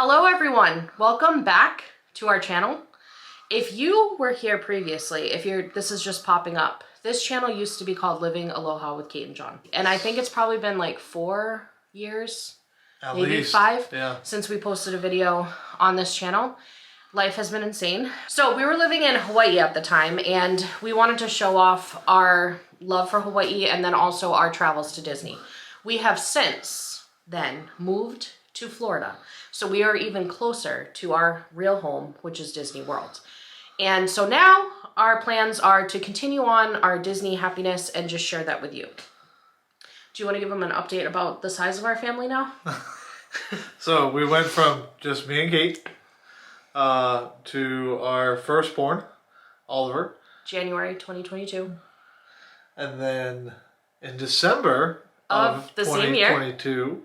Hello everyone, welcome back to our channel. If you were here previously, this is just popping up, this channel used to be called Living Aloha with Kate and John. And I think it's probably been like 4 years, maybe 5, since we posted a video on this channel. Life has been insane. So we were living in Hawaii at the time and we wanted to show off our love for Hawaii and then also our travels to Disney. We have since then moved to Florida. So we are even closer to our real home, which is Disney World. And so now our plans are to continue on our Disney happiness and just share that with you. Do you want to give them an update about the size of our family now? So we went from just me and Kate to our firstborn, Oliver. January 2022. And then in December of the same year, 2022,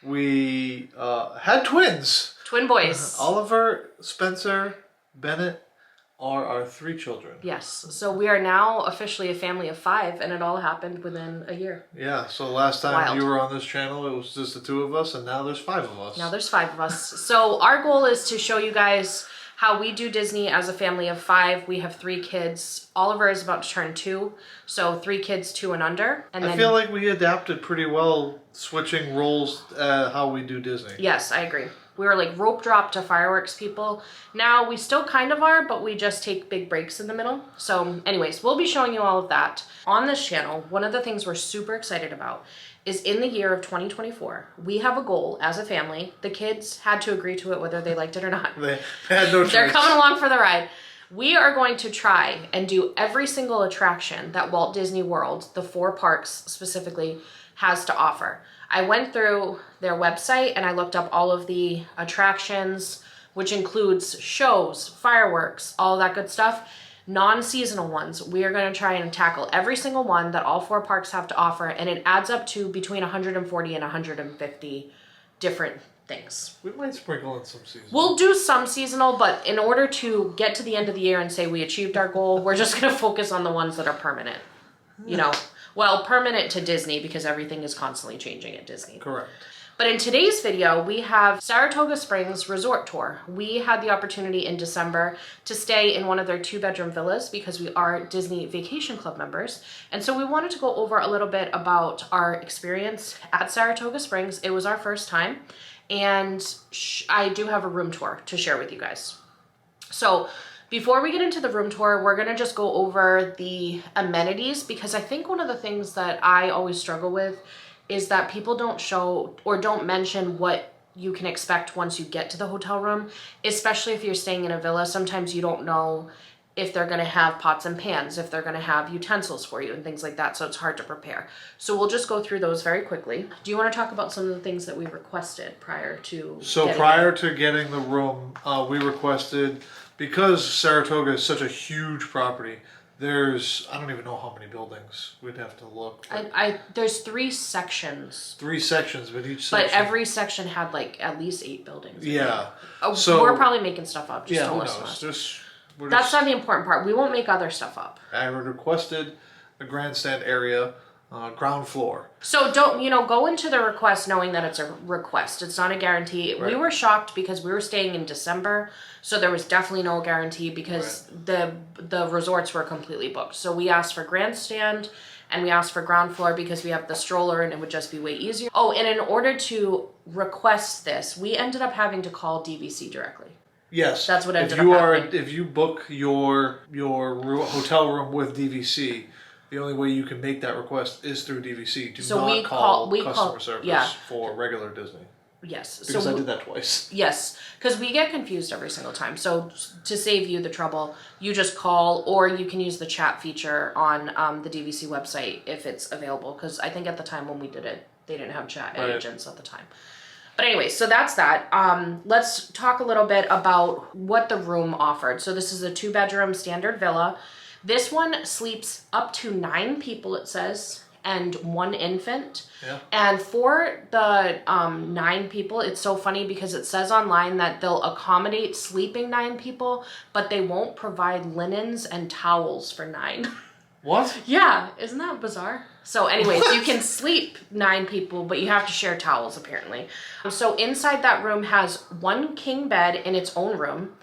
we had twins. Twin boys. Oliver, Spencer, Bennett are our 3 children. Yes. So we are now officially a family of 5 and it all happened within a year. Yeah. So last time you were on this channel, it was just the 2 of us and now there's 5 of us. Now there's 5 of us. So our goal is to show you guys how we do Disney as a family of 5. We have 3 kids. Oliver is about to turn 2. So 3 kids, 2 and under. And I feel like we adapted pretty well switching roles how we do Disney. Yes, I agree. We were like rope drop to fireworks people. Now we still kind of are, but we just take big breaks in the middle. So anyways, we'll be showing you all of that. On this channel, one of the things we're super excited about is in the year of 2024, we have a goal as a family. The kids had to agree to it whether they liked it or not. They had no choice. They're coming along for the ride. We are going to try and do every single attraction that Walt Disney World, the 4 parks specifically, has to offer. I went through their website and I looked up all of the attractions, which includes shows, fireworks, all that good stuff. Non-seasonal ones. We are going to try and tackle every single one that all 4 parks have to offer, and it adds up to between 140 and 150 different things. We might sprinkle in some seasonal. We'll do some seasonal, but in order to get to the end of the year and say we achieved our goal, we're just going to focus on the ones that are permanent. You know, well, permanent to Disney because everything is constantly changing at Disney. Correct. But in today's video, we have Saratoga Springs Resort Tour. We had the opportunity in December to stay in one of their 2-bedroom villas because we are Disney Vacation Club members. And so we wanted to go over a little bit about our experience at Saratoga Springs. It was our first time. And I do have a room tour to share with you guys. So before we get into the room tour, we're going to just go over the amenities because I think one of the things that I always struggle with is that people don't show or don't mention what you can expect once you get to the hotel room, especially if you're staying in a villa. Sometimes you don't know if they're going to have pots and pans, if they're going to have utensils for you and things like that. So it's hard to prepare. So we'll just go through those very quickly. Do you want to talk about some of the things that we requested prior to to getting the room, we requested, because Saratoga is such a huge property, there's, I don't even know how many buildings. We'd have to look. There's 3 sections. 3 sections, but each section. But every section had like at least 8 buildings. Yeah. So we're probably making stuff up. Just don't listen to us. That's not the important part. We won't make other stuff up. I requested a grandstand area, ground floor. So don't, go into the request knowing that it's a request. It's not a guarantee. Right. We were shocked because we were staying in December, so there was definitely no guarantee because the resorts were completely booked. So we asked for grandstand and we asked for ground floor because we have the stroller and it would just be way easier. Oh, and in order to request this, we ended up having to call DVC directly. Yes, that's what ended up happening. If you book your hotel room with DVC, the only way you can make that request is through DVC. Do not call customer service for regular Disney. Yes. Because I did that twice. Yes, because we get confused every single time. So to save you the trouble, you just call, or you can use the chat feature on the DVC website if it's available. Because I think at the time when we did it, they didn't have chat agents at the time. But anyway, so that's that. Let's talk a little bit about what the room offered. So this is a 2-bedroom standard villa. This one sleeps up to 9 people, it says, and 1 infant. Yeah. And for the 9 people, it's so funny because it says online that they'll accommodate sleeping 9 people, but they won't provide linens and towels for 9. What? Yeah, isn't that bizarre? So anyways, you can sleep 9 people, but you have to share towels apparently. So inside that room has 1 king bed in its own room.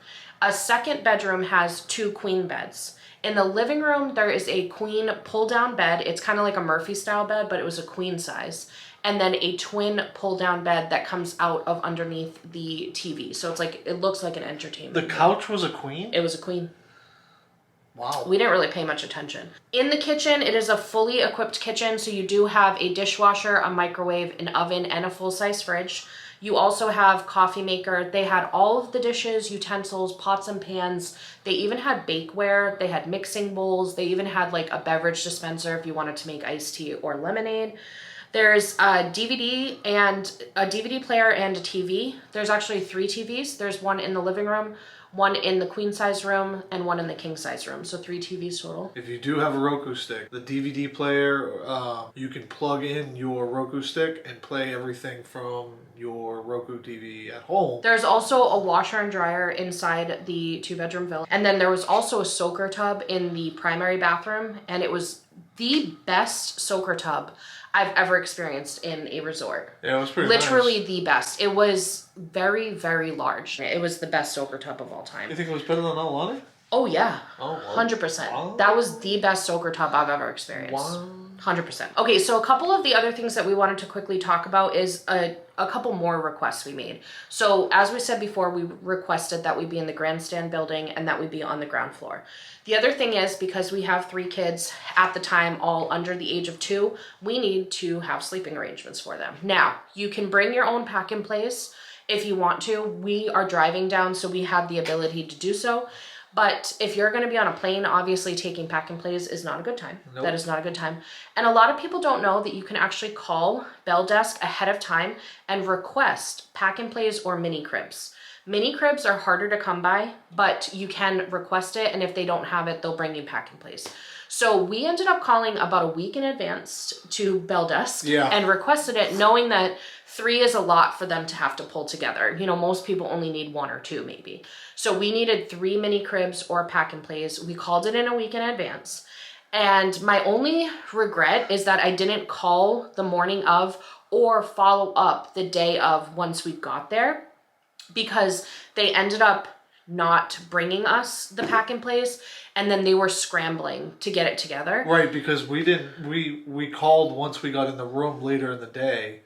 A second bedroom has 2 queen beds. In the living room, there is a queen pull-down bed. It's kind of like a Murphy-style bed, but it was a queen size. And then a twin pull-down bed that comes out of underneath the TV. So it's like, it looks like an entertainment The couch was a queen? It was a queen. Wow. We didn't really pay much attention. In the kitchen, it is a fully equipped kitchen. So you do have a dishwasher, a microwave, an oven, and a full-size fridge. You also have coffee maker. They had all of the dishes, utensils, pots and pans. They even had bakeware. They had mixing bowls. They even had like a beverage dispenser if you wanted to make iced tea or lemonade. There's a DVD player and a TV. There's actually 3 TVs. There's one in the living room, one in the queen size room, and one in the king size room. So 3 TVs total. If you do have a Roku stick, the DVD player, you can plug in your Roku stick and play everything from your Roku TV at home. There's also a washer and dryer inside the 2-bedroom villa. And then there was also a soaker tub in the primary bathroom. And it was the best soaker tub I've ever experienced in a resort. Yeah, it was pretty Literally nice. The best. It was very, very large. It was the best soaker tub of all time. You think it was better than Alani? Oh, yeah. Oh, well. 100%. Wow. That was the best soaker tub I've ever experienced. Wow. 100%. Okay, so a couple of the other things that we wanted to quickly talk about is a couple more requests we made. So as we said before, we requested that we be in the grandstand building and that we be on the ground floor. The other thing is, because we have 3 kids at the time, all under the age of 2, we need to have sleeping arrangements for them. Now, you can bring your own pack and plays if you want to. We are driving down, so we have the ability to do so. But if you're going to be on a plane, obviously taking pack and plays is not a good time. Nope. That is not a good time. And a lot of people don't know that you can actually call Bell Desk ahead of time and request pack and plays or mini cribs. Mini cribs are harder to come by, but you can request it, and if they don't have it, they'll bring you pack and plays. So we ended up calling about a week in advance to Bell Desk and requested it, knowing that 3 is a lot for them to have to pull together. You know, most people only need 1 or 2 maybe. So we needed 3 mini cribs or pack and plays. We called it in a week in advance. And my only regret is that I didn't call the morning of or follow up the day of once we got there, because they ended up not bringing us the pack and plays, and then they were scrambling to get it together. Right, because we called once we got in the room later in the day,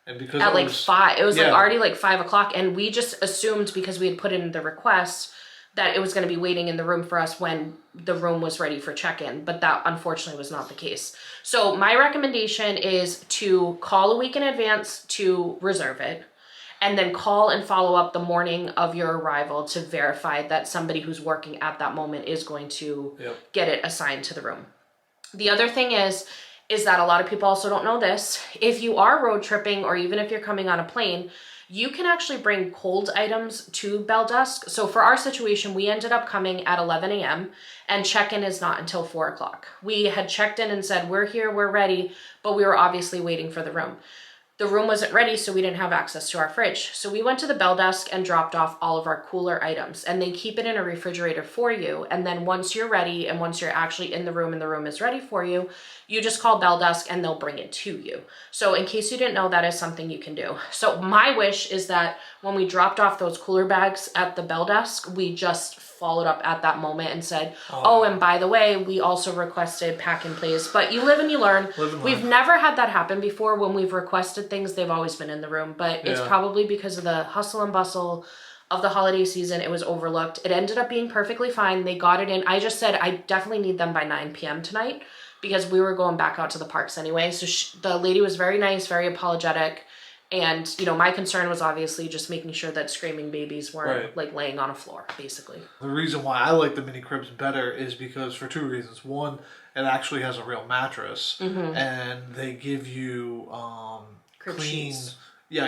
and because at like 5, it was like already like 5 o'clock, and we just assumed because we had put in the request that it was going to be waiting in the room for us when the room was ready for check-in, but that unfortunately was not the case. So my recommendation is to call a week in advance to reserve it, and then call and follow up the morning of your arrival to verify that somebody who's working at that moment is going to get it assigned to the room. The other thing is that a lot of people also don't know this. If you are road tripping, or even if you're coming on a plane, you can actually bring cold items to Bell Desk. So for our situation, we ended up coming at 11 a.m. and check-in is not until 4 o'clock. We had checked in and said, we're here, we're ready, but we were obviously waiting for the room. The room wasn't ready, so we didn't have access to our fridge. So we went to the Bell Desk and dropped off all of our cooler items, and they keep it in a refrigerator for you. And then once you're ready and once you're actually in the room and the room is ready for you, you just call Bell Desk and they'll bring it to you. So in case you didn't know, that is something you can do. So my wish is that when we dropped off those cooler bags at the Bell Desk, we just followed up at that moment and said, and by the way, we also requested pack and plays. But you live and you learn. We've never had that happen before. When we've requested things, they've always been in the room, but it's probably because of the hustle and bustle of the holiday season. It was overlooked. It ended up being perfectly fine. They got it in. I just said, I definitely need them by 9 p.m. tonight, because we were going back out to the parks anyway. So the lady was very nice, very apologetic. And, you know, my concern was obviously just making sure that screaming babies weren't like laying on a floor, basically. The reason why I like the mini cribs better is because for 2 reasons. One, it actually has a real mattress, and they give you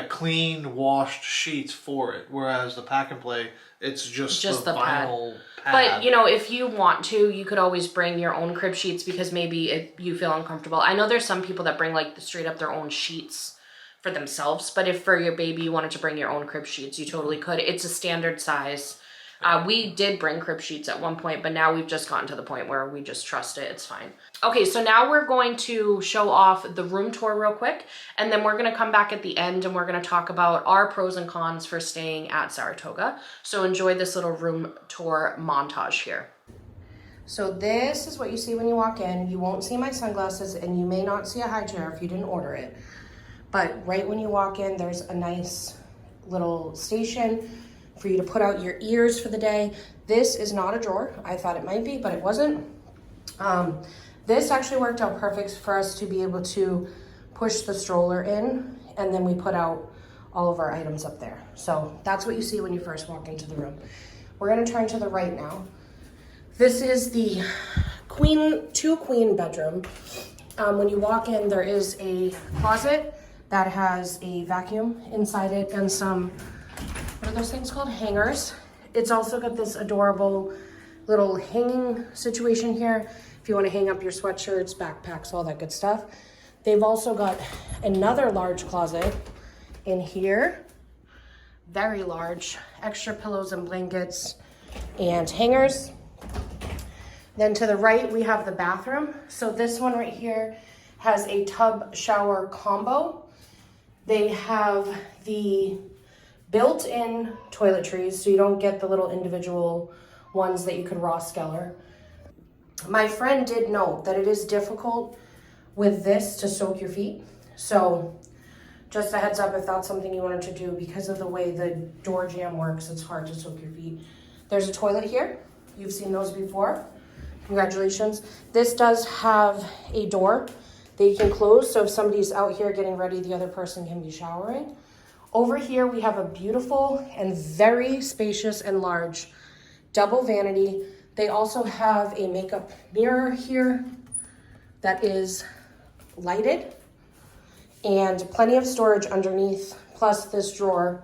clean washed sheets for it. Whereas the pack and play, it's just the vinyl pad. But, you know, if you want to, you could always bring your own crib sheets, because maybe you feel uncomfortable. I know there's some people that bring like straight up their own sheets for themselves, but if for your baby you wanted to bring your own crib sheets, you totally could. It's a standard size. We did bring crib sheets at one point, but now we've just gotten to the point where we just trust it. It's fine. Okay, so now we're going to show off the room tour real quick, and then we're gonna come back at the end and we're gonna talk about our pros and cons for staying at Saratoga. So enjoy this little room tour montage here. So this is what you see when you walk in. You won't see my sunglasses and you may not see a high chair if you didn't order it. But right when you walk in, there's a nice little station for you to put out your ears for the day. This is not a drawer. I thought it might be, but it wasn't. This actually worked out perfect for us to be able to push the stroller in, and then we put out all of our items up there. So that's what you see when you first walk into the room. We're gonna turn to the right now. This is the two queen bedroom. When you walk in, there is a closet that has a vacuum inside it and some, what are those things called? Hangers. It's also got this adorable little hanging situation here if you want to hang up your sweatshirts, backpacks, all that good stuff. They've also got another large closet in here, very large, extra pillows and blankets and hangers. Then to the right, we have the bathroom. So this one right here has a tub shower combo. They have the built-in toiletries, so you don't get the little individual ones that you could raw skeller. My friend did note that it is difficult with this to soak your feet. So just a heads up if that's something you wanted to do, because of the way the door jamb works, it's hard to soak your feet. There's a toilet here. You've seen those before. Congratulations. This does have a door that you can close, so if somebody's out here getting ready, the other person can be showering. Over here, we have a beautiful and very spacious and large double vanity. They also have a makeup mirror here that is lighted and plenty of storage underneath, plus this drawer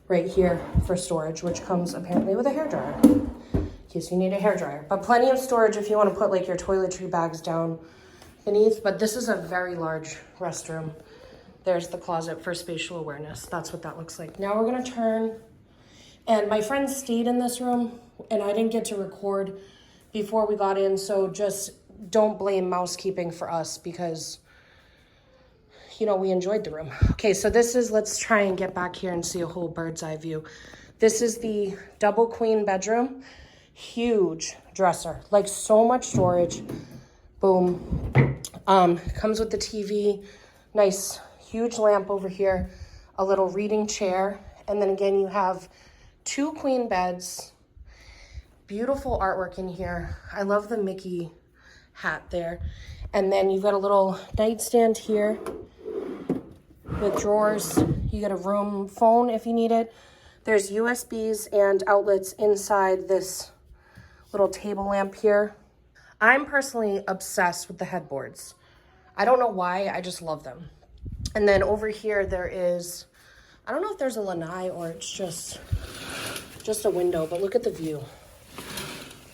right here for storage, which comes apparently with a hairdryer. In case you need a hairdryer, but plenty of storage if you want to put like your toiletry bags down beneath. But this is a very large restroom. There's the closet for spatial awareness. That's what that looks like. Now we're gonna turn, and my friend stayed in this room and I didn't get to record before we got in, so just don't blame mousekeeping for us, because you know, we enjoyed the room. Okay, so this is, let's try and get back here and see a whole bird's eye view. This is the double queen bedroom. Huge dresser, like so much storage. Boom. Comes with the TV, nice huge lamp over here, a little reading chair, and then again you have two queen beds. Beautiful artwork in here. I love the Mickey hat there. And then you've got a little nightstand here with drawers. You got a room phone if you need it. There's USBs and outlets inside this little table lamp here. I'm personally obsessed with the headboards. I don't know why, I just love them. And then over here there is, I don't know if there's a lanai or it's just a window, but look at the view.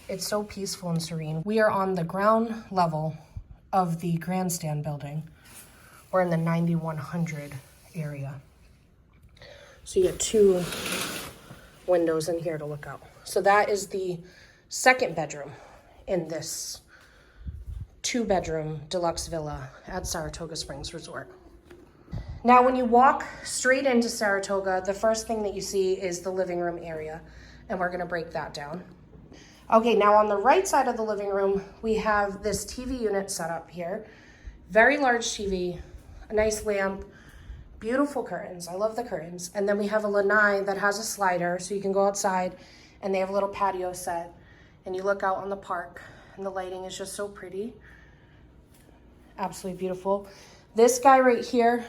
It's so peaceful and serene. We are on the ground level of the grandstand building. We're in the 9100 area. So you get two windows in here to look out. So that is the second bedroom in this 2-bedroom deluxe villa at Saratoga Springs Resort. Now, when you walk straight into Saratoga, the first thing that you see is the living room area, and we're gonna break that down. Okay, now on the right side of the living room, we have this TV unit set up here. Very large TV, a nice lamp, beautiful curtains. I love the curtains. And then we have a lanai that has a slider, so you can go outside, and they have a little patio set, and you look out on the park, and the lighting is just so pretty. Absolutely beautiful. This guy right here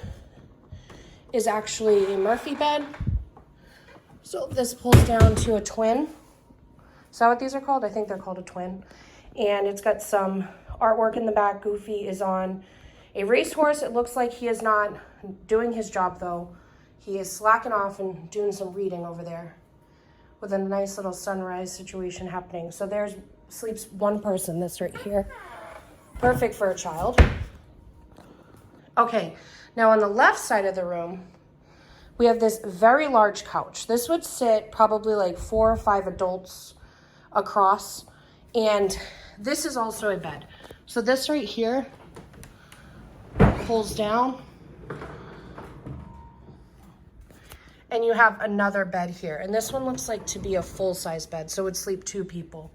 is actually a Murphy bed. So this pulls down to a twin. Is that what these are called? I think they're called a twin. And it's got some artwork in the back. Goofy is on a racehorse. It looks like he is not doing his job though. He is slacking off and doing some reading over there with a nice little sunrise situation happening. So there's sleeps one person, this right here. Perfect for a child. Okay, now on the left side of the room, We have this very large couch. This would sit probably like 4 or 5 adults across. And this is also a bed. So this right here pulls down. And you have another bed here. And this one looks like to be a full-size bed, so it would sleep 2 people.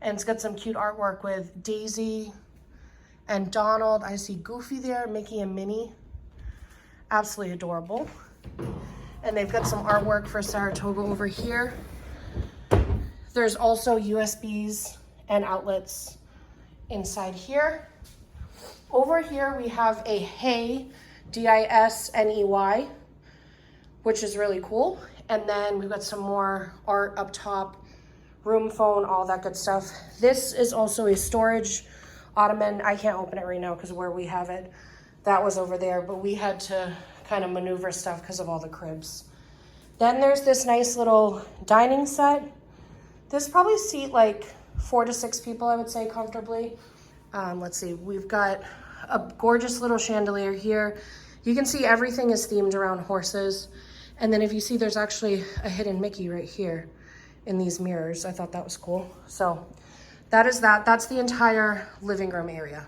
And it's got some cute artwork with Daisy and Donald. I see Goofy there, Mickey and Minnie. Absolutely adorable. And they've got some artwork for Saratoga over here. There's also USBs and outlets inside here. Over here we have a Hey, DISNEY, which is really cool. And then we've got some more art up top, room phone, all that good stuff. This is also a storage ottoman. I can't open it right now because where we have it, that was over there, but we had to kind of maneuver stuff because of all the cribs. Then there's this nice little dining set. This probably seat like 4 to 6 people, I would say, comfortably. Let's see, we've got a gorgeous little chandelier here. You can see everything is themed around horses. And then if you see, there's actually a hidden Mickey right here in these mirrors. I thought that was cool. So that is that. That's the entire living room area.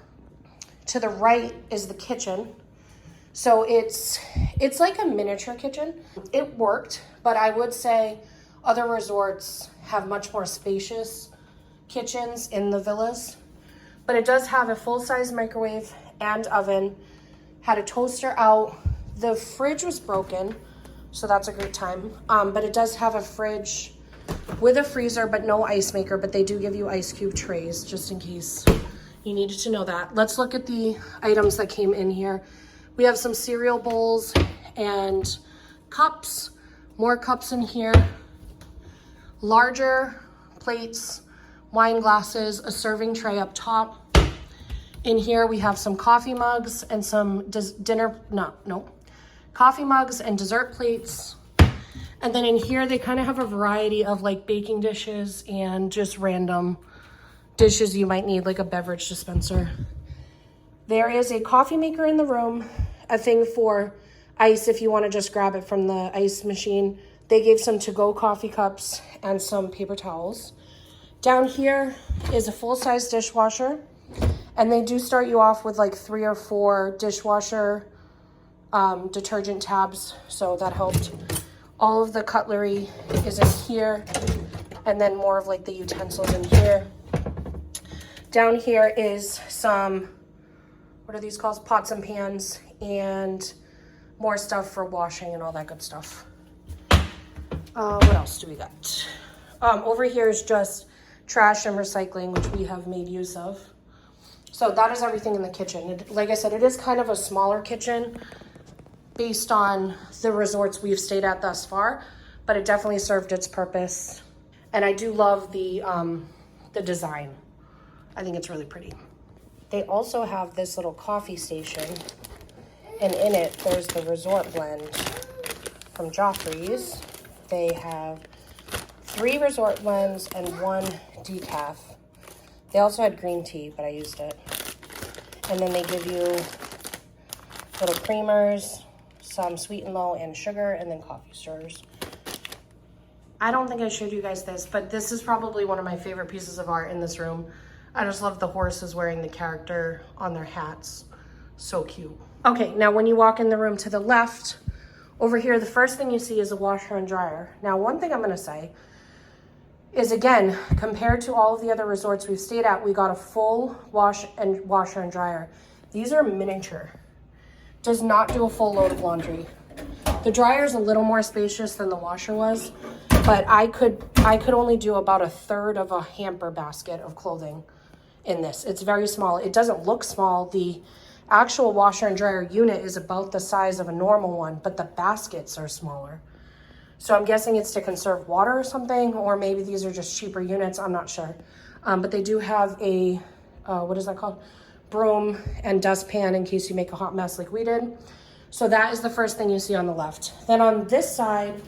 To the right is the kitchen. So it's like a miniature kitchen. It worked, but I would say other resorts have much more spacious kitchens in the villas. But it does have a full-size microwave and oven. Had a toaster out. The fridge was broken, so that's a great time. But it does have a fridge with a freezer, but no ice maker. But they do give you ice cube trays, just in case you needed to know that. Let's look at the items that came in here. We have some cereal bowls and cups, more cups in here, larger plates, wine glasses, a serving tray up top. In here we have some coffee mugs and some coffee mugs and dessert plates. And then in here they kind of have a variety of like baking dishes and just random dishes you might need, like a beverage dispenser. There is a coffee maker in the room, a thing for ice if you want to just grab it from the ice machine. They gave some to-go coffee cups and some paper towels. Down here is a full-size dishwasher, and they do start you off with like 3 or 4 dishwasher detergent tabs, so that helped. All of the cutlery is in here, and then more of like the utensils in here. Down here is some, what are these called? Pots and pans, and more stuff for washing and all that good stuff. What else do we got? Over here is just trash and recycling, which we have made use of. So that is everything in the kitchen. Like I said, it is kind of a smaller kitchen based on the resorts we've stayed at thus far, but it definitely served its purpose. And I do love the design. I think it's really pretty. They also have this little coffee station, and in it there's the resort blend from Joffrey's. They have 3 resort blends and 1 decaf. They also had green tea, but I used it. And then they give you little creamers, some sweet and low and sugar, and then coffee stirrers. I don't think I showed you guys this, but this is probably one of my favorite pieces of art in this room. I just love the horses wearing the character on their hats. So cute. Okay, now when you walk in the room to the left, over here, the first thing you see is a washer and dryer. Now, one thing I'm gonna say is, again, compared to all of the other resorts we've stayed at, we got a full washer and dryer. These are miniature. Does not do a full load of laundry. The dryer is a little more spacious than the washer was, but I could only do about 1/3 of a hamper basket of clothing in this. It's very small. It doesn't look small. The actual washer and dryer unit is about the size of a normal one, but the baskets are smaller. So I'm guessing it's to conserve water or something, or maybe these are just cheaper units. I'm not sure. But they do have a, what is that called? Broom and dustpan in case you make a hot mess like we did. So that is the first thing you see on the left. Then on this side,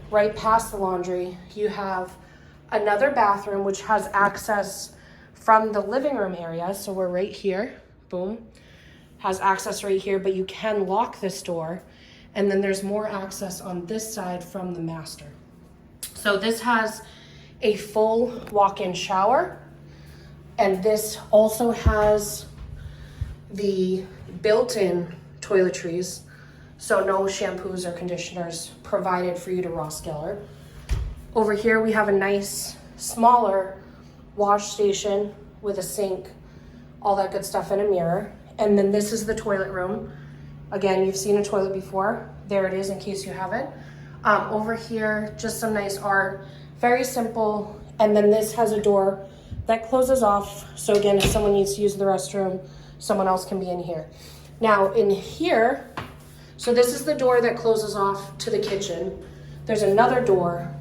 right past the laundry, you have another bathroom which has access from the living room area. So we're right here, boom, has access right here, but you can lock this door. And then there's more access on this side from the master. So this has a full walk-in shower. And this also has the built-in toiletries. So no shampoos or conditioners provided for you to raw scaler. Over here we have a nice, smaller wash station with a sink, all that good stuff, and a mirror. And then this is the toilet room. Again, you've seen a toilet before. There it is in case you haven't. Over here, just some nice art, very simple. And then this has a door that closes off. So again, if someone needs to use the restroom, someone else can be in here. Now in here, so this is the door that closes off to the kitchen. There's another door,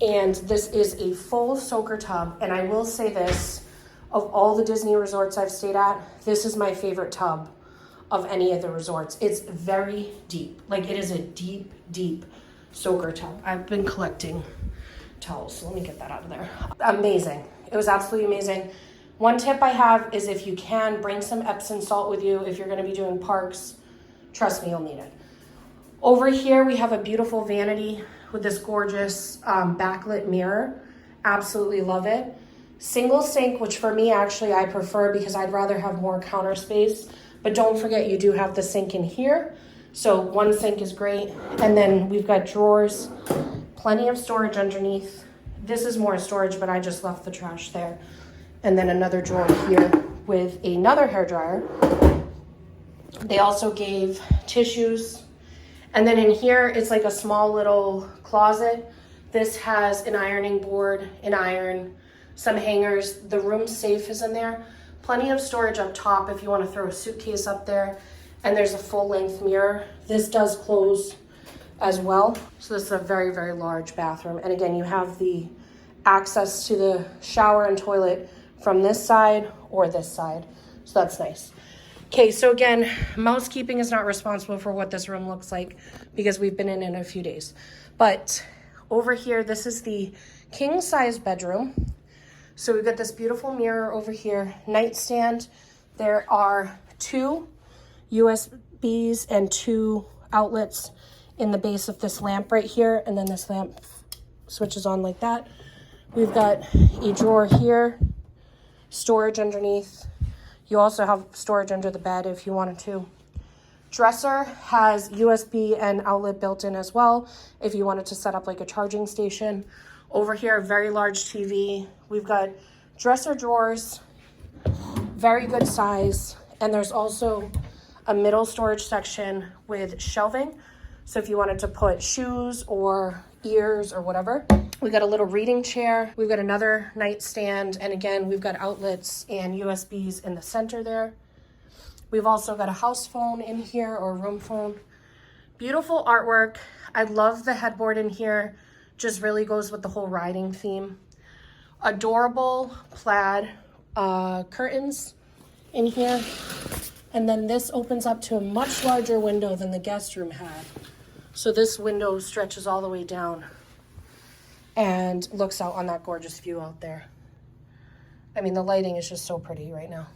and this is a full soaker tub. And I will say this, of all the Disney resorts I've stayed at, this is my favorite tub of any of the resorts. It's very deep. Like, it is a deep, deep soaker tub. I've been collecting towels, so let me get that out of there. Amazing. It was absolutely amazing. One tip I have is, if you can, bring some Epsom salt with you if you're going to be doing parks. Trust me, you'll need it. Over here, we have a beautiful vanity with this gorgeous backlit mirror. Absolutely love it. Single sink, which for me, actually, I prefer because I'd rather have more counter space. But don't forget, you do have the sink in here. So one sink is great. And then we've got drawers, plenty of storage underneath. This is more storage, but I just left the trash there. And then another drawer here with another hairdryer. They also gave tissues. And then in here, it's like a small little closet. This has an ironing board, an iron, some hangers. The room safe is in there. Plenty of storage up top if you want to throw a suitcase up there. And there's a full-length mirror. This does close as well. So this is a very, very large bathroom. And again, you have the access to the shower and toilet from this side or this side. So that's nice. Okay, so again, mousekeeping is not responsible for what this room looks like because we've been in it a few days. But over here, this is the king-size bedroom. So we've got this beautiful mirror over here, nightstand. There are 2 USBs and 2 outlets in the base of this lamp right here, and then this lamp switches on like that. We've got a drawer here, storage underneath. You also have storage under the bed if you wanted to. Dresser has USB and outlet built in as well if you wanted to set up like a charging station. Over here, a very large TV. We've got dresser drawers, very good size. And there's also a middle storage section with shelving. So if you wanted to put shoes or ears or whatever. We got a little reading chair. We've got another nightstand. And again, we've got outlets and USBs in the center there. We've also got a house phone in here, or room phone. Beautiful artwork. I love the headboard in here. Just really goes with the whole riding theme. Adorable plaid curtains in here. And then this opens up to a much larger window than the guest room had. So this window stretches all the way down and looks out on that gorgeous view out there. I mean, the lighting is just so pretty right now.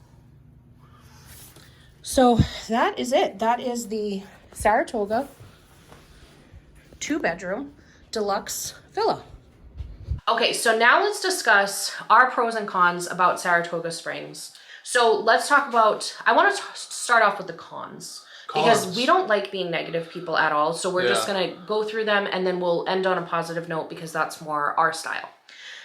So that is it. That is the Saratoga 2-bedroom deluxe villa. Okay, so now let's discuss our pros and cons about Saratoga Springs. So let's talk about, I want to start off with the cons. Because we don't like being negative people at all. So we're just going to go through them and then we'll end on a positive note because that's more our style.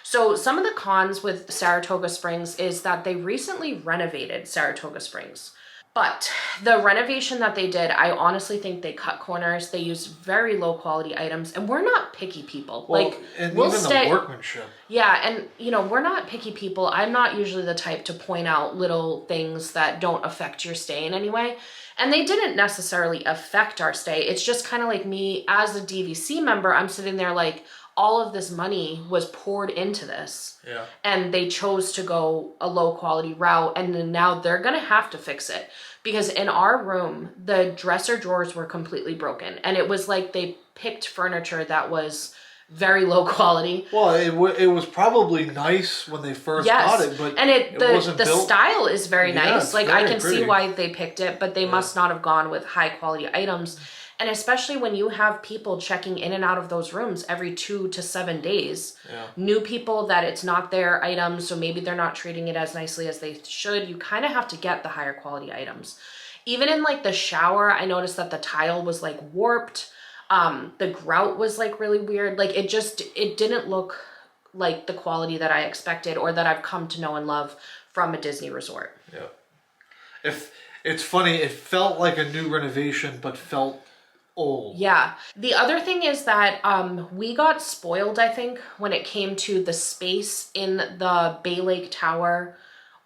So some of the cons with Saratoga Springs is that they recently renovated Saratoga Springs. But the renovation that they did, I honestly think they cut corners. They used very low quality items, and we're not picky people. Well, and we'll even the workmanship. Yeah, and we're not picky people. I'm not usually the type to point out little things that don't affect your stay in any way. And they didn't necessarily affect our stay. It's just kind of like me as a DVC member, I'm sitting there like, all of this money was poured into this. Yeah. And they chose to go a low quality route, and then now they're gonna have to fix it. Because in our room, the dresser drawers were completely broken. And it was like they picked furniture that was very low quality. Well, it was probably nice when they first got it, but the style is very nice. Like, I can see why they picked it, but they must not have gone with high quality items. And especially when you have people checking in and out of those rooms every 2 to 7 days, new people that it's not their items, so maybe they're not treating it as nicely as they should. You kind of have to get the higher quality items. Even in like the shower, I noticed that the tile was like warped. The grout was like really weird. Like it didn't look like the quality that I expected or that I've come to know and love from a Disney resort. Yeah. If it's funny, it felt like a new renovation, but felt old. Yeah. The other thing is that we got spoiled, I think, when it came to the space in the Bay Lake Tower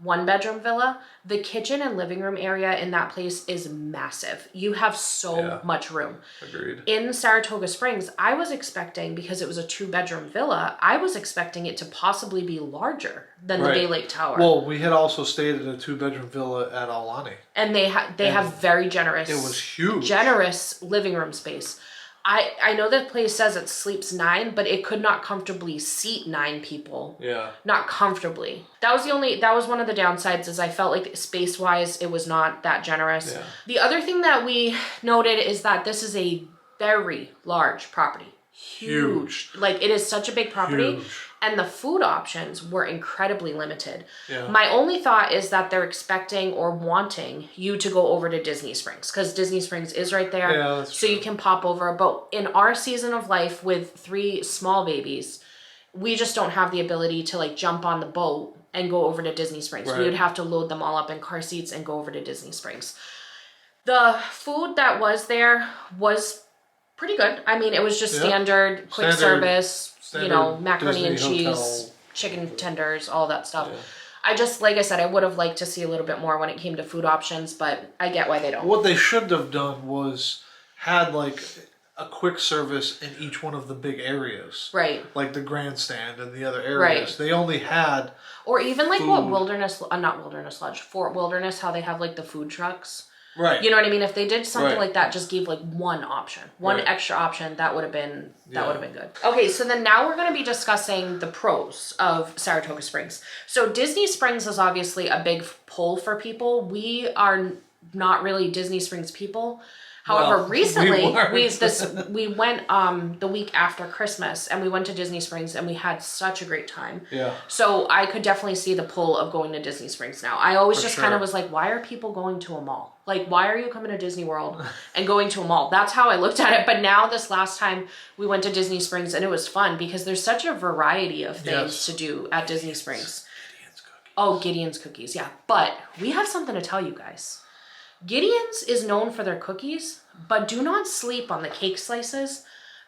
1-bedroom villa. The kitchen and living room area in that place is massive. You have so much room. Agreed. In Saratoga Springs, I was expecting, because it was a 2-bedroom villa, I was expecting it to possibly be larger than the Bay Lake Tower. Well, we had also stayed in a 2-bedroom villa at Aulani. And they have very generous. It was huge. Generous living room space. I know that place says it sleeps 9, but it could not comfortably seat 9 people. Yeah. Not comfortably. That was one of the downsides, is I felt like space-wise it was not that generous. Yeah. The other thing that we noted is that this is a very large property. Huge. Like, it is such a big property. Huge. And the food options were incredibly limited. Yeah. My only thought is that they're expecting or wanting you to go over to Disney Springs, because Disney Springs is right there. Yeah, that's so true. You can pop over. But in our season of life with 3 small babies, we just don't have the ability to like jump on the boat and go over to Disney Springs. Right. We would have to load them all up in car seats and go over to Disney Springs. The food that was there was pretty good. I mean, it was just standard quick service. Macaroni and cheese, chicken tenders, all that stuff. Yeah. I just, like I said, I would have liked to see a little bit more when it came to food options, but I get why they don't. What they should have done was had like a quick service in each one of the big areas. Right. Like the grandstand and the other areas. Right. They only had or even like food. what Fort Wilderness, how they have like the food trucks. Right. You know what I mean? If they did something like that, just gave like one option, one extra option, that would have been good. Okay, so then now we're going to be discussing the pros of Saratoga Springs. So Disney Springs is obviously a big pull for people. We are not really Disney Springs people. However, recently we went the week after Christmas, and we went to Disney Springs, and we had such a great time. Yeah. So I could definitely see the pull of going to Disney Springs now. I always kind of was like, why are people going to a mall? Like, why are you coming to Disney World and going to a mall? That's how I looked at it. But now this last time we went to Disney Springs, and it was fun because there's such a variety of things to do at Disney Springs. Gideon's cookies. Oh, Gideon's cookies. Yeah. But we have something to tell you guys. Gideon's is known for their cookies, but do not sleep on the cake slices.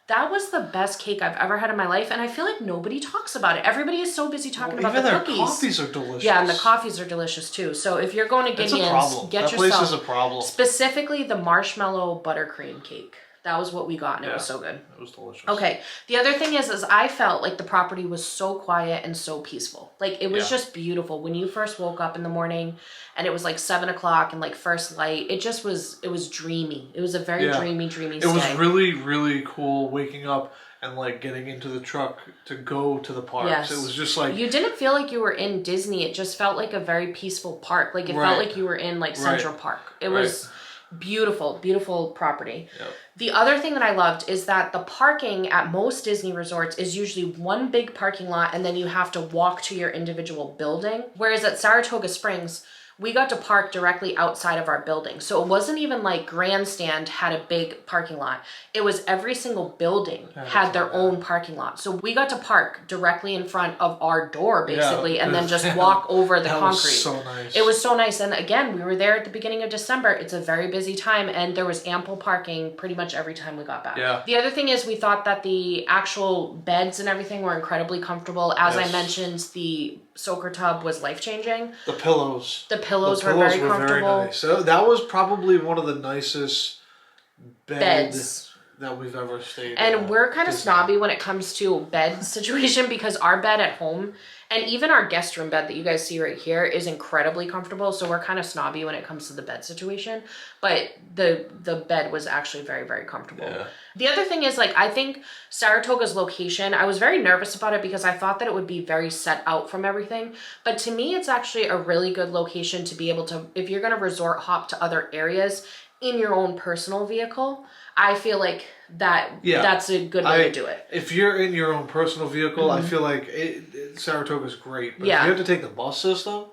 That was the best cake I've ever had in my life, and I feel like nobody talks about it. Everybody is so busy talking about the cookies. Even their coffees are delicious. Yeah, and the coffees are delicious too. So if you're going to Gideon's, get yourself... That place is a problem. Specifically the marshmallow buttercream cake. That was what we got, and it was so good. It was delicious. Okay. The other thing is I felt like the property was so quiet and so peaceful. Like, it was just beautiful. When you first woke up in the morning, and it was like 7 o'clock and like first light, it was dreamy. It was a very dreamy stay. It was really, really cool waking up and like getting into the truck to go to the parks. Yes. It was just like... You didn't feel like you were in Disney. It just felt like a very peaceful park. Like, it felt like you were in like Central Park. It was... Beautiful, beautiful property. Yep. The other thing that I loved is that the parking at most Disney resorts is usually one big parking lot, and then you have to walk to your individual building. Whereas at Saratoga Springs, we got to park directly outside of our building. So it wasn't even like Grandstand had a big parking lot. It was every single building had their own parking lot. So we got to park directly in front of our door, basically, and then just walk over the concrete. Was so nice. It was so nice. And again, we were there at the beginning of December. It's a very busy time, and there was ample parking pretty much every time we got back. Yeah. The other thing is we thought that the actual beds and everything were incredibly comfortable. As I mentioned, the soaker tub was life-changing. The pillows. The pillows were very comfortable. Very nice. So that was probably one of the nicest beds that we've ever stayed in. And we're kind of snobby when it comes to bed situation, because our bed at home and even our guest room bed that you guys see right here is incredibly comfortable. So we're kind of snobby when it comes to the bed situation. But the bed was actually very, very comfortable. Yeah. The other thing is, like, I think Saratoga's location, I was very nervous about it because I thought that it would be very set out from everything. But to me, it's actually a really good location to be able to, if you're going to resort hop to other areas, in your own personal vehicle, I feel like that's a good way to do it. If you're in your own personal vehicle, I feel like Saratoga's great. But if you have to take the bus system,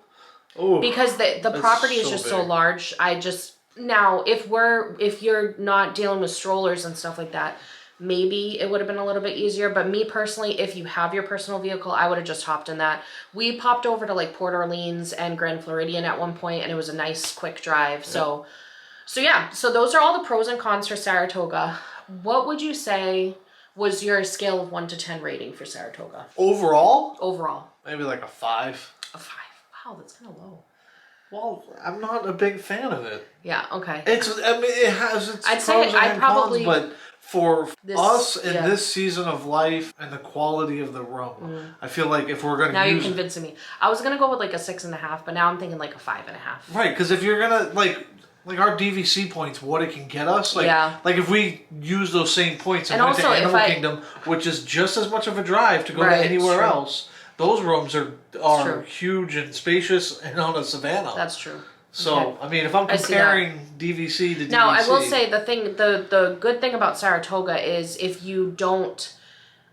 because the property is just so large. Now if you're not dealing with strollers and stuff like that, maybe it would have been a little bit easier. But me personally, if you have your personal vehicle, I would have just hopped in that. We popped over to like Port Orleans and Grand Floridian at one point, and it was a nice quick drive. So those are all the pros and cons for Saratoga. What would you say was your scale of 1 to 10 rating for Saratoga? Overall? Maybe like a 5. A 5. Wow, that's kind of low. Well, I'm not a big fan of it. Yeah, okay. It has its pros and cons, but for us in this season of life and the quality of the room, I feel like if we're going to Now you're convincing me. I was going to go with like a 6.5, but now I'm thinking like a 5.5. Right, because if you're going to like our DVC points, what it can get us, like if we use those same points and went to Animal Kingdom, which is just as much of a drive to go to anywhere else, those rooms are huge and spacious and on a savannah. That's true. So, I mean, if I'm comparing DVC to DVC... Now, I will say the good thing about Saratoga is if you don't...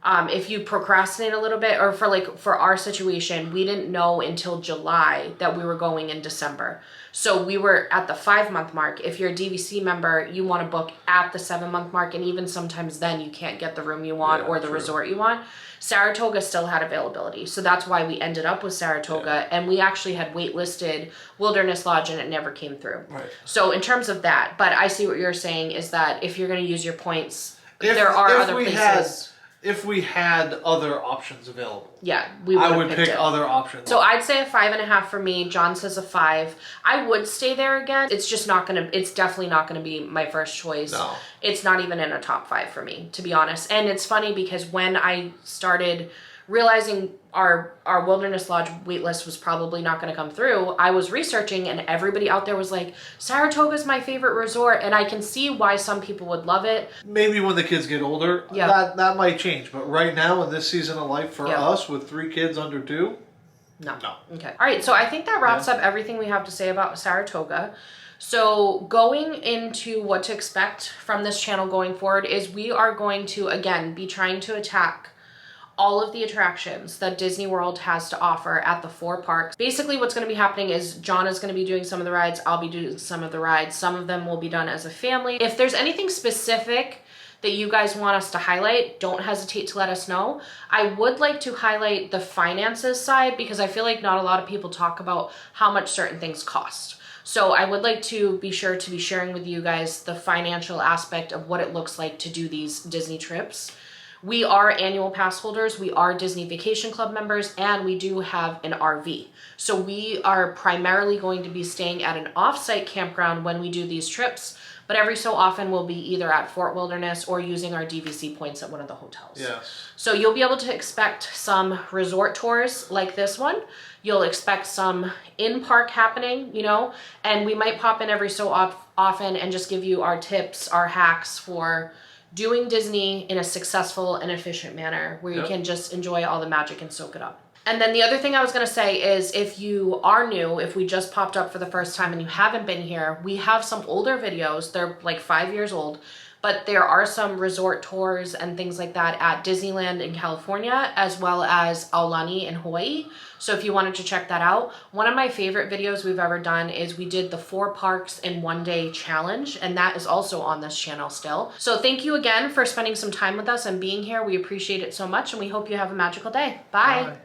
if you procrastinate a little bit, or for our situation, we didn't know until July that we were going in December. So we were at the 5-month mark. If you're a DVC member, you want to book at the 7-month mark, and even sometimes then you can't get the room you want or the resort you want. Saratoga still had availability, so that's why we ended up with Saratoga, and we actually had waitlisted Wilderness Lodge, and it never came through. Right. So in terms of that, but I see what you're saying is that if you're going to use your points, there are other places. If we had other options available. Yeah, I would pick other options. So I'd say a 5.5 for me. John says a 5. I would stay there again. It's just not gonna, it's definitely not gonna be my first choice. No. It's not even in a top 5 for me, to be honest. And it's funny because when I started realizing our Wilderness Lodge waitlist was probably not going to come through, I was researching, and everybody out there was like, Saratoga's my favorite resort, and I can see why some people would love it. Maybe when the kids get older, that might change. But right now, in this season of life for us, with 3 kids under 2, no. Okay. All right, so I think that wraps up everything we have to say about Saratoga. So going into what to expect from this channel going forward is we are going to, again, be trying to attack all of the attractions that Disney World has to offer at the 4 parks. Basically what's going to be happening is John is going to be doing some of the rides, I'll be doing some of the rides. Some of them will be done as a family. If there's anything specific that you guys want us to highlight, don't hesitate to let us know. I would like to highlight the finances side because I feel like not a lot of people talk about how much certain things cost. So I would like to be sure to be sharing with you guys the financial aspect of what it looks like to do these Disney trips. We are annual pass holders, we are Disney Vacation Club members, and we do have an RV. So we are primarily going to be staying at an off-site campground when we do these trips, but every so often we'll be either at Fort Wilderness or using our DVC points at one of the hotels. Yes. So you'll be able to expect some resort tours like this one. You'll expect some in-park happening, you know, and we might pop in every so often and just give you our tips, our hacks for doing Disney in a successful and efficient manner where you can just enjoy all the magic and soak it up. And then the other thing I was going to say is if you are new, if we just popped up for the first time and you haven't been here, we have some older videos. They're like 5 years old, but there are some resort tours and things like that at Disneyland in California, as well as Aulani in Hawaii. So if you wanted to check that out, one of my favorite videos we've ever done is we did the 4 parks in 1 day challenge, and that is also on this channel still. So thank you again for spending some time with us and being here. We appreciate it so much, and we hope you have a magical day. Bye. Bye.